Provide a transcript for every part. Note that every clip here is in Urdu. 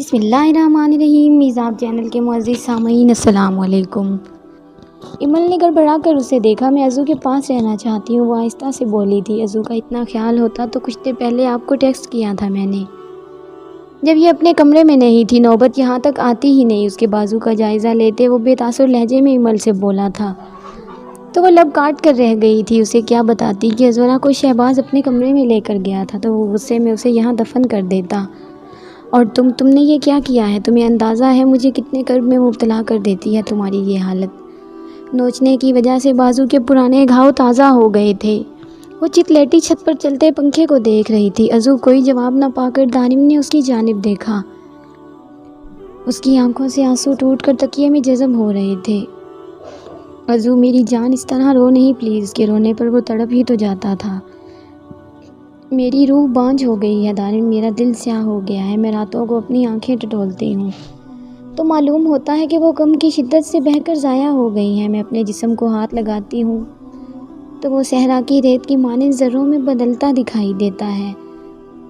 بسم اللہ الرحمن الرحیم۔ میزاب چینل کے معزز سامعین السلام علیکم۔ ایمل نے گڑبڑا کر اسے دیکھا۔ میں ازو کے پاس رہنا چاہتی ہوں، وہ آہستہ سے بولی تھی۔ ازو کا اتنا خیال ہوتا تو کچھ دیر پہلے آپ کو ٹیکسٹ کیا تھا میں نے، جب یہ اپنے کمرے میں نہیں تھی۔ نوبت یہاں تک آتی ہی نہیں۔ اس کے بازو کا جائزہ لیتے وہ بے تاثر لہجے میں ایمل سے بولا تھا تو وہ لب کاٹ کر رہ گئی تھی۔ اسے کیا بتاتی کہ ازورا کو شہباز اپنے کمرے میں لے کر گیا تھا تو وہ غصے میں اسے یہاں دفن کر دیتا۔ اور تم نے یہ کیا کیا ہے؟ تمہیں اندازہ ہے مجھے کتنے کرب میں مبتلا کر دیتی ہے تمہاری یہ حالت؟ نوچنے کی وجہ سے بازو کے پرانے گھاؤ تازہ ہو گئے تھے۔ وہ چت لیٹی چھت پر چلتے پنکھے کو دیکھ رہی تھی۔ ازو کوئی جواب نہ پا کر دارم نے اس کی جانب دیکھا۔ اس کی آنکھوں سے آنسو ٹوٹ کر تکیے میں جذب ہو رہے تھے۔ ازو میری جان اس طرح رو نہیں پلیز۔ اس کے رونے پر وہ تڑپ ہی تو جاتا تھا۔ میری روح بانجھ ہو گئی ہے دارم، میرا دل سیاہ ہو گیا ہے۔ میں راتوں کو اپنی آنکھیں ٹٹولتی ہوں تو معلوم ہوتا ہے کہ وہ غم کی شدت سے بہہ کر ضائع ہو گئی ہیں۔ میں اپنے جسم کو ہاتھ لگاتی ہوں تو وہ صحرا کی ریت کی مانند ذروں میں بدلتا دکھائی دیتا ہے۔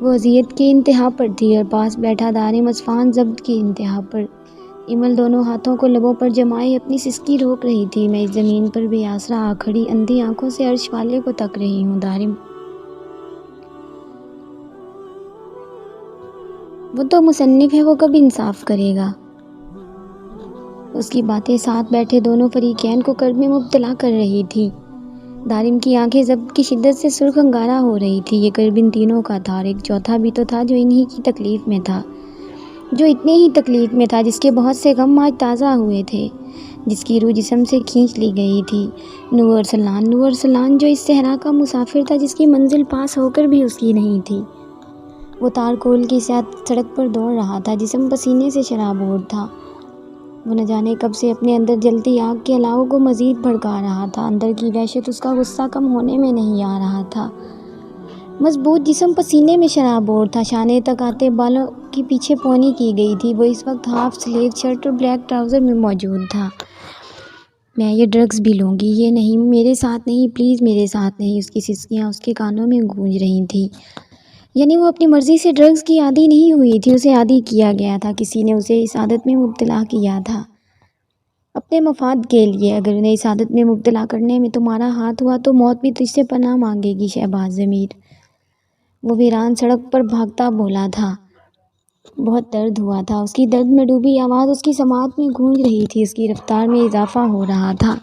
وہ اذیت کی انتہا پر تھی اور پاس بیٹھا دارم اصفہان ضبط کی انتہا پر۔ ایمل دونوں ہاتھوں کو لبوں پر جمائے اپنی سسکی روک رہی تھی۔ میں اس زمین پر بے آسرا آ کھڑی اندھی آنکھوں سے عرش والے کو تک رہی ہوں دارم۔ وہ تو مصنف ہے، وہ کب انصاف کرے گا؟ اس کی باتیں ساتھ بیٹھے دونوں فریقین کو کرب میں مبتلا کر رہی تھی۔ دارم کی آنکھیں ضبط کی شدت سے سرخ انگارہ ہو رہی تھی۔ یہ کرب ان تینوں کا تھا اور ایک چوتھا بھی تو تھا جو انہی کی تکلیف میں تھا، جو اتنے ہی تکلیف میں تھا، جس کے بہت سے غم آج تازہ ہوئے تھے، جس کی روح جسم سے کھینچ لی گئی تھی۔ نور ارسلان جو اس صحرا کا مسافر تھا، جس کی منزل پاس ہو کر بھی اس کی نہیں تھی۔ وہ تارکول کی سڑک پر دوڑ رہا تھا، جسم پسینے سے شرابور تھا۔ وہ نہ جانے کب سے اپنے اندر جلتی آگ کے الاؤ کو مزید بھڑکا رہا تھا۔ اندر کی وحشت اس کا غصہ کم ہونے میں نہیں آ رہا تھا۔ مضبوط جسم پسینے میں شرابور تھا، شانے تک آتے بالوں کی پیچھے پونی کی گئی تھی۔ وہ اس وقت ہاف سلیو شرٹ اور بلیک ٹراؤزر میں موجود تھا۔ میں یہ ڈرگز بھی لوں گی، یہ نہیں، میرے ساتھ نہیں، پلیز میرے ساتھ نہیں۔ اس کی سسکیاں اس کے کانوں میں گونج رہی تھیں۔ یعنی وہ اپنی مرضی سے ڈرگز کی عادی نہیں ہوئی تھی، اسے عادی کیا گیا تھا، کسی نے اسے اس عادت میں مبتلا کیا تھا اپنے مفاد کے لیے۔ اگر انہیں اس عادت میں مبتلا کرنے میں تمہارا ہاتھ ہوا تو موت بھی تجھ سے پناہ مانگے گی شہباز ضمیر۔ وہ ویران سڑک پر بھاگتا بولا تھا۔ بہت درد ہوا تھا۔ اس کی درد میں ڈوبی آواز اس کی سماعت میں گونج رہی تھی۔ اس کی رفتار میں اضافہ ہو رہا تھا،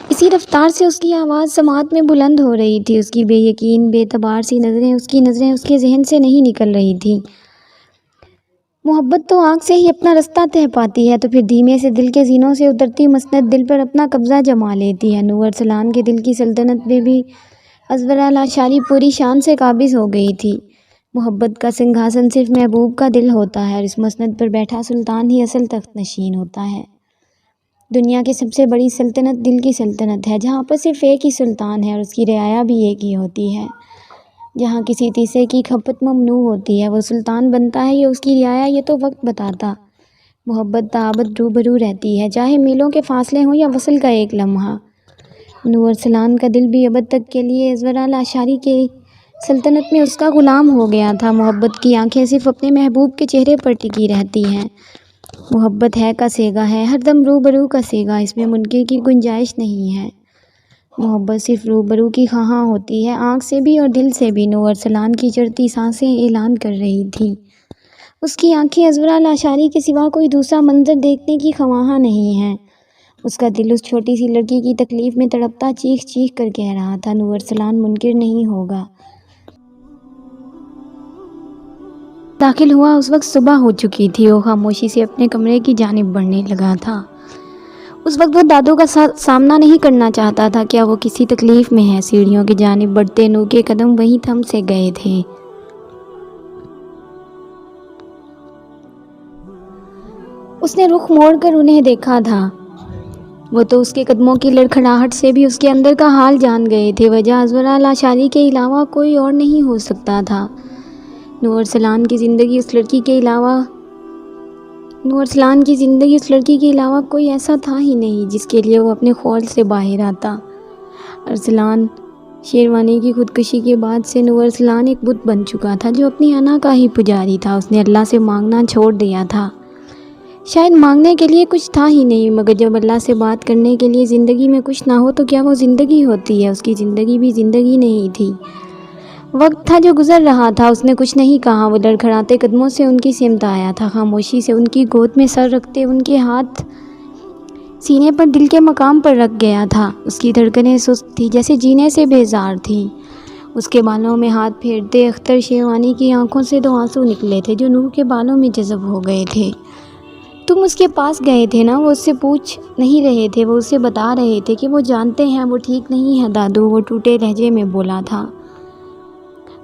اسی رفتار سے اس کی آواز سماعت میں بلند ہو رہی تھی۔ اس کی بے یقین بے اعتبار سی نظریں اس کے ذہن سے نہیں نکل رہی تھیں۔ محبت تو آنکھ سے ہی اپنا رستہ طے پاتی ہے تو پھر دھیمے سے دل کے زینوں سے اترتی مسند دل پر اپنا قبضہ جما لیتی ہے۔ نور ارسلان کے دل کی سلطنت میں بھی ازورا لاشاری پوری شان سے قابض ہو گئی تھی۔ محبت کا سنگھاسن صرف محبوب کا دل ہوتا ہے اور اس مسند پر بیٹھا سلطان ہی اصل تخت نشین ہوتا ہے۔ دنیا کی سب سے بڑی سلطنت دل کی سلطنت ہے، جہاں پر صرف ایک ہی سلطان ہے اور اس کی رعایا بھی ایک ہی ہوتی ہے۔ جہاں کسی تیسرے کی کھپت ممنوع ہوتی ہے، وہ سلطان بنتا ہے یا اس کی رعایا، یہ تو وقت بتاتا۔ محبت تابد روبرو رہتی ہے، چاہے میلوں کے فاصلے ہوں یا وصل کا ایک لمحہ۔ نور ارسلان کا دل بھی ابد تک کے لیے ازورا لاشاری کے سلطنت میں اس کا غلام ہو گیا تھا۔ محبت کی آنکھیں صرف اپنے محبوب کے چہرے پر ٹکی رہتی ہیں۔ محبت ہے کسے گا ہے، ہر دم روبرو کسے گا، اس میں منکر کی گنجائش نہیں ہے۔ محبت صرف روبرو کی خواہاں ہوتی ہے، آنکھ سے بھی اور دل سے بھی۔ نور ارسلان کی چڑھتی سانسیں اعلان کر رہی تھیں۔ اس کی آنکھیں ازورا لاشاری کے سوا کوئی دوسرا منظر دیکھنے کی خواہاں نہیں ہیں۔ اس کا دل اس چھوٹی سی لڑکی کی تکلیف میں تڑپتا چیخ چیخ کر کہہ رہا تھا، نور ارسلان منکر نہیں ہوگا۔ داخل ہوا اس وقت صبح ہو چکی تھی۔ وہ خاموشی سے اپنے کمرے کی جانب بڑھنے لگا تھا۔ اس وقت وہ دادو کا سامنا نہیں کرنا چاہتا تھا۔ کیا وہ کسی تکلیف میں ہے؟ سیڑھیوں کی جانب بڑھتے نو کے قدم وہیں تھم سے گئے تھے۔ اس نے رخ موڑ کر انہیں دیکھا تھا۔ وہ تو اس کے قدموں کی لڑکھڑاہٹ سے بھی اس کے اندر کا حال جان گئے تھے۔ وجہ ازورا لاشاری کے علاوہ کوئی اور نہیں ہو سکتا تھا۔ نور ارسلان کی زندگی اس لڑکی کے علاوہ کوئی ایسا تھا ہی نہیں جس کے لیے وہ اپنے خول سے باہر آتا۔ ارسلان شیروانی کی خودکشی کے بعد سے نور ارسلان ایک بت بن چکا تھا جو اپنی انا کا ہی پجاری تھا۔ اس نے اللہ سے مانگنا چھوڑ دیا تھا، شاید مانگنے کے لیے کچھ تھا ہی نہیں، مگر جب اللہ سے بات کرنے کے لیے زندگی میں کچھ نہ ہو تو کیا وہ زندگی ہوتی ہے؟ اس کی زندگی بھی زندگی نہیں تھی۔ وقت تھا جو گزر رہا تھا، اس نے کچھ نہیں کہا۔ وہ لڑکھڑاتے قدموں سے ان کی سمت آیا تھا، خاموشی سے ان کی گود میں سر رکھتے ان کے ہاتھ سینے پر دل کے مقام پر رکھ گیا تھا۔ اس کی دھڑکنیں سست تھی، جیسے جینے سے بیزار تھیں۔ اس کے بالوں میں ہاتھ پھیرتے اختر شیروانی کی آنکھوں سے 2 آنسو نکلے تھے جو نور کے بالوں میں جذب ہو گئے تھے۔ تم اس کے پاس گئے تھے نا؟ وہ اس سے پوچھ نہیں رہے تھے، وہ اسے بتا رہے تھے کہ وہ جانتے ہیں وہ ٹھیک نہیں ہے دادو، وہ ٹوٹے لہجے میں بولا تھا۔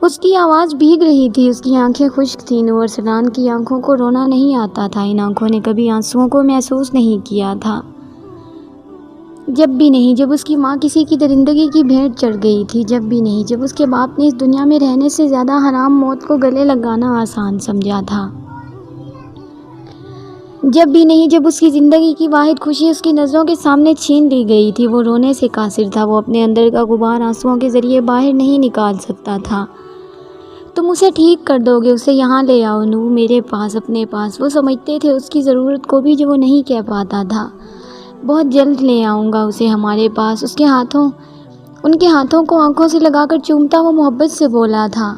اس کی آواز بھیگ رہی تھی، اس کی آنکھیں خشک تھیں۔ نور ارسلان کی آنکھوں کو رونا نہیں آتا تھا، ان آنکھوں نے کبھی آنسوؤں کو محسوس نہیں کیا تھا، جب بھی نہیں جب اس کی ماں کسی کی درندگی کی بھیٹ چڑھ گئی تھی، جب بھی نہیں جب اس کے باپ نے اس دنیا میں رہنے سے زیادہ حرام موت کو گلے لگانا آسان سمجھا تھا، جب بھی نہیں جب اس کی زندگی کی واحد خوشی اس کی نظروں کے سامنے چھین لی گئی تھی۔ وہ رونے سے قاصر تھا، وہ اپنے اندر کا غبار آنسوؤں کے ذریعے باہر نہیں نکال سکتا تھا۔ تم اسے ٹھیک کر دو گے، اسے یہاں لے آؤ نو، میرے پاس، اپنے پاس۔ وہ سمجھتے تھے اس کی ضرورت کو بھی جو وہ نہیں کہہ پاتا تھا۔ بہت جلد لے آؤں گا اسے ہمارے پاس۔ ان کے ہاتھوں کو آنکھوں سے لگا کر چومتا وہ محبت سے بولا تھا۔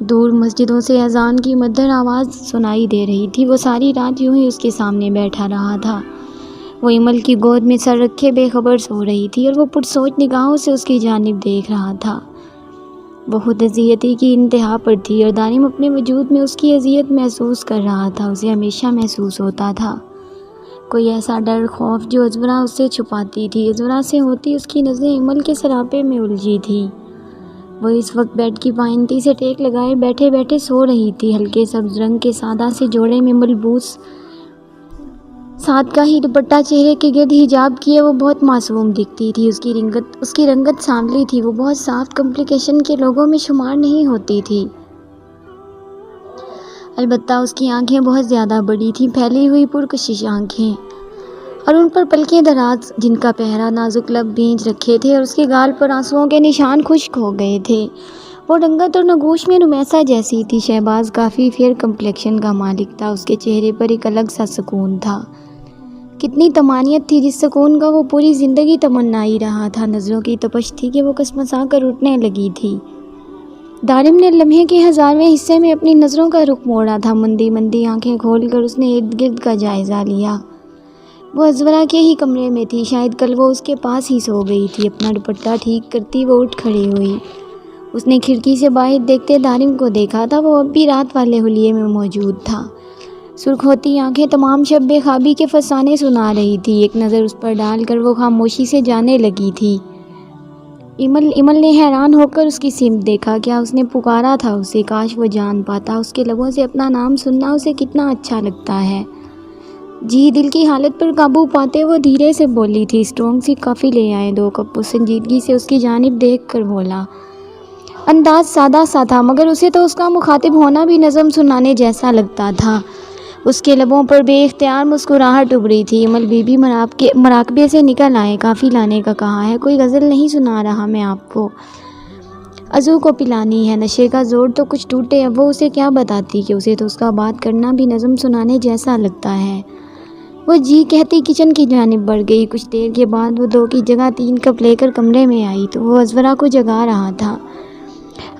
دور مسجدوں سے اذان کی مدھر آواز سنائی دے رہی تھی۔ وہ ساری رات یوں ہی اس کے سامنے بیٹھا رہا تھا۔ وہ ایمل کی گود میں سر رکھے بے خبر سو رہی تھی اور وہ پرسوچ نگاہوں سے اس کی جانب دیکھ رہا تھا۔ وہ خود اذیتی کی انتہا پر تھی اور دارم اپنے وجود میں اس کی اذیت محسوس کر رہا تھا۔ اسے ہمیشہ محسوس ہوتا تھا کوئی ایسا ڈر، خوف جو ازورا اس سے چھپاتی تھی۔ ازورا سے ہوتی اس کی نظریں ایمل کے سراپے میں الجھی تھیں۔ وہ اس وقت بیڈ کی پائنتی سے ٹیک لگائے بیٹھے بیٹھے سو رہی تھی۔ ہلکے سبز رنگ کے سادہ سے جوڑے میں ملبوس سادگہ ہی دوپٹہ چہرے کے گرد حجاب کیے وہ بہت معصوم دکھتی تھی۔ اس کی رنگت سانولی تھی، وہ بہت سافٹ کمپلیکشن کے لوگوں میں شمار نہیں ہوتی تھی۔ البتہ اس کی آنکھیں بہت زیادہ بڑی تھیں، پھیلی ہوئی پرکشش آنکھیں، اور ان پر پلکیں دراز جن کا پہرا نازک لب بھیج رکھے تھے، اور اس کے گال پر آنسوؤں کے نشان خشک ہو گئے تھے۔ وہ رنگت اور نگوش میں نمیسا جیسی تھی۔ شہباز کافی فیئر کمپلیکشن کا مالک تھا، اس کے چہرے پر ایک الگ سا سکون تھا۔ کتنی طمانینت تھی جس سکون کا وہ پوری زندگی تمنا ہی رہا تھا۔ نظروں کی تپش تھی کہ وہ کسمسا کر اٹھنے لگی تھی۔ دارم نے لمحے کے 1000ویں حصے میں اپنی نظروں کا رخ موڑا تھا۔ مندی مندی آنکھیں کھول کر اس نے ارد گرد کا جائزہ لیا۔ وہ ازورا کے ہی کمرے میں تھی، شاید کل وہ اس کے پاس ہی سو گئی تھی۔ اپنا دوپٹہ ٹھیک کرتی وہ اٹھ کھڑی ہوئی۔ اس نے کھڑکی سے باہر دیکھتے دارم کو دیکھا تھا، وہ اب بھی رات والے حلیے میں موجود تھا۔ سرخ ہوتی آنکھیں تمام شب بے خوابی کے فسانے سنا رہی تھی۔ ایک نظر اس پر ڈال کر وہ خاموشی سے جانے لگی تھی۔ ایمل نے حیران ہو کر اس کی سمت دیکھا۔ کیا اس نے پکارا تھا اسے؟ کاش وہ جان پاتا۔ اس کے لبوں سے اپنا نام سننا اسے کتنا اچھا لگتا ہے۔ جی، دل کی حالت پر قابو پاتے وہ دھیرے سے بولی تھی، اسٹرانگ سی کافی لے آئے 2 کپ۔ اس سنجیدگی سے اس کی جانب دیکھ کر بولا۔ انداز سادہ سا تھا، مگر اسے تو اس کا مخاطب ہونا بھی نظم سنانے جیسا لگتا تھا۔ اس کے لبوں پر بے اختیار مسکراہٹ ابھری تھی۔ ایمل بی بی مراقبے سے نکل آئے۔ کافی لانے کا کہا ہے، کوئی غزل نہیں سنا رہا میں آپ کو، ازو کو پلانی ہے۔ نشے کا زور تو کچھ ٹوٹے، اب وہ اسے کیا بتاتی کہ اسے تو اس کا بات کرنا بھی نظم سنانے جیسا لگتا ہے۔ وہ جی کہتی کچن کی جانب بڑھ گئی۔ کچھ دیر کے بعد وہ 2 کی جگہ 3 کپ لے کر کمرے میں آئی تو وہ ازورا کو جگا رہا تھا۔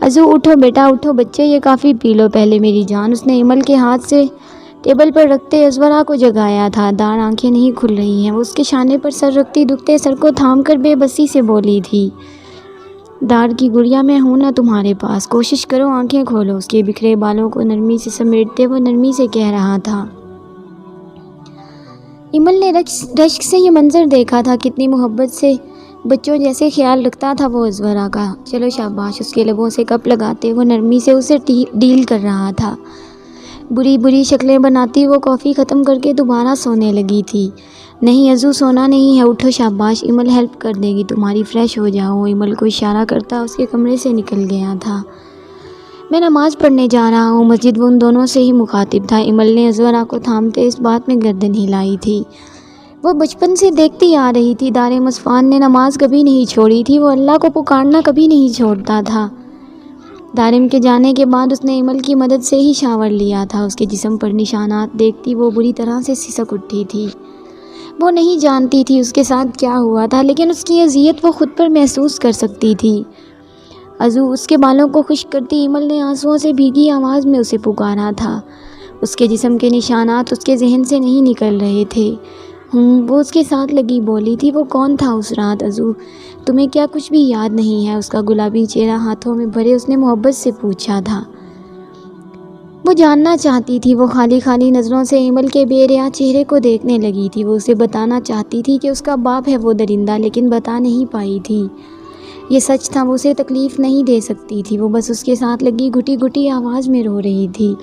ازو اٹھو بیٹا اٹھو بچے، یہ کافی پی لو پہلے میری جان۔ اس نے ایمل کے ہاتھ سے ٹیبل پر رکھتے ازورا کو جگایا تھا۔ دار آنکھیں نہیں کھل رہی ہیں، وہ اس کے شانے پر سر رکھتی دکھتے سر کو تھام کر بے بسی سے بولی تھی۔ دار کی گڑیا میں ہوں نا تمہارے پاس، کوشش کرو آنکھیں کھولو۔ اس کے بکھرے بالوں کو نرمی سے سمیٹتے وہ نرمی سے کہہ رہا تھا۔ ایمل نے رشک سے یہ منظر دیکھا تھا، کتنی محبت سے بچوں جیسے خیال رکھتا تھا وہ ازورا کا۔ چلو شاباش۔ اس کے لبوں سے کپ لگاتے وہ نرمی سے اسے ڈیل کر رہا تھا۔ بری بری شکلیں بناتی وہ کافی ختم کر کے دوبارہ سونے لگی تھی۔ نہیں ازو سونا نہیں ہے، اٹھو شاباش، ایمل ہیلپ کر دے گی تمہاری، فریش ہو جاؤ۔ ایمل کو اشارہ کرتا اس کے کمرے سے نکل گیا تھا۔ میں نماز پڑھنے جا رہا ہوں مسجد، وہ ان دونوں سے ہی مخاطب تھا۔ ایمل نے ازورا کو تھامتے اس بات میں گردن ہلائی تھی۔ وہ بچپن سے دیکھتی آ رہی تھی، دارم عثمان نے نماز کبھی نہیں چھوڑی تھی، وہ اللہ کو پکارنا کبھی نہیں چھوڑتا تھا۔ دارم کے جانے کے بعد اس نے ایمل کی مدد سے ہی شاور لیا تھا۔ اس کے جسم پر نشانات دیکھتی وہ بری طرح سے سسک اٹھی تھی۔ وہ نہیں جانتی تھی اس کے ساتھ کیا ہوا تھا، لیکن اس کی اذیت وہ خود پر محسوس کر سکتی تھی۔ عزو اس کے بالوں کو خشک کرتی ایمل نے آنسوؤں سے بھیگی آواز میں اسے پکارا تھا۔ اس کے جسم کے نشانات اس کے ذہن سے نہیں نکل رہے تھے۔ وہ اس کے ساتھ لگی بولی تھی، وہ کون تھا اس رات؟ عزو تمہیں کیا کچھ بھی یاد نہیں ہے؟ اس کا گلابی چہرہ ہاتھوں میں بھرے اس نے محبت سے پوچھا تھا۔ وہ جاننا چاہتی تھی۔ وہ خالی خالی نظروں سے ایمل کے بے ریا چہرے کو دیکھنے لگی تھی۔ وہ اسے بتانا چاہتی تھی کہ اس کا باپ ہے وہ درندہ، لیکن بتا نہیں پائی تھی۔ یہ سچ تھا، وہ اسے تکلیف نہیں دے سکتی تھی۔ وہ بس اس کے ساتھ لگی گھٹی گھٹی آواز میں رو رہی تھی،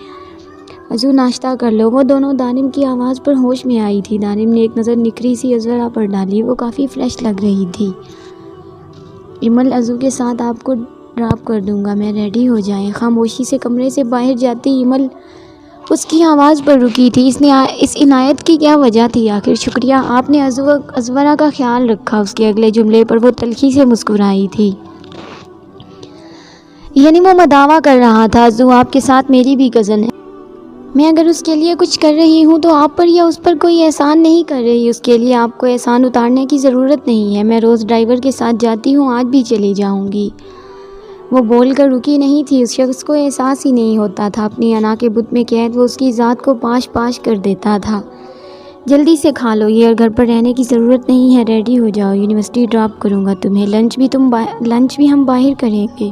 عزو ناشتہ کر لو۔ وہ دونوں دارم کی آواز پر ہوش میں آئی تھی۔ دارم نے ایک نظر نکھری سی ازورا پر ڈالی، وہ کافی فریش لگ رہی تھی۔ ایمل عزو کے ساتھ آپ کو ڈراپ کر دوں گا، میں ریڈی ہو جائیں۔ خاموشی سے کمرے سے باہر جاتی ایمل اس کی آواز پر رکی تھی۔ اس عنایت کی کیا وجہ تھی آخر؟ شکریہ، آپ نے ازورا کا خیال رکھا۔ اس کے اگلے جملے پر وہ تلخی سے مسکرائی تھی، یعنی وہ مداوا کر رہا تھا عزو آپ کے ساتھ میری بھی کزن ہے۔ میں اگر اس کے لیے کچھ کر رہی ہوں تو آپ پر یا اس پر کوئی احسان نہیں کر رہی۔ اس کے لیے آپ کو احسان اتارنے کی ضرورت نہیں ہے۔ میں روز ڈرائیور کے ساتھ جاتی ہوں، آج بھی چلی جاؤں گی۔ وہ بول کر رکی نہیں تھی۔ اس شخص کو احساس ہی نہیں ہوتا تھا اپنی انا کے بت میں قید وہ اس کی ذات کو پاش پاش کر دیتا تھا۔ جلدی سے کھا لو یہ، اور گھر پر رہنے کی ضرورت نہیں ہے، ریڈی ہو جاؤ، یونیورسٹی ڈراپ کروں گا تمہیں، لنچ بھی ہم باہر کریں گے۔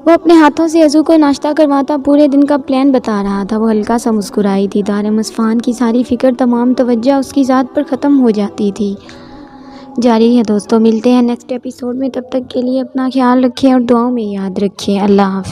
وہ اپنے ہاتھوں سے عزو کو ناشتہ کرواتا پورے دن کا پلان بتا رہا تھا۔ وہ ہلکا سا مسکرائی تھی۔ دارم عثمان کی ساری فکر، تمام توجہ اس کی ذات پر ختم ہو جاتی تھی۔ جاری ہے دوستوں، ملتے ہیں نیکسٹ ایپیسوڈ میں، تب تک کے لیے اپنا خیال رکھیں اور دعاؤں میں یاد رکھیں۔ اللہ حافظ۔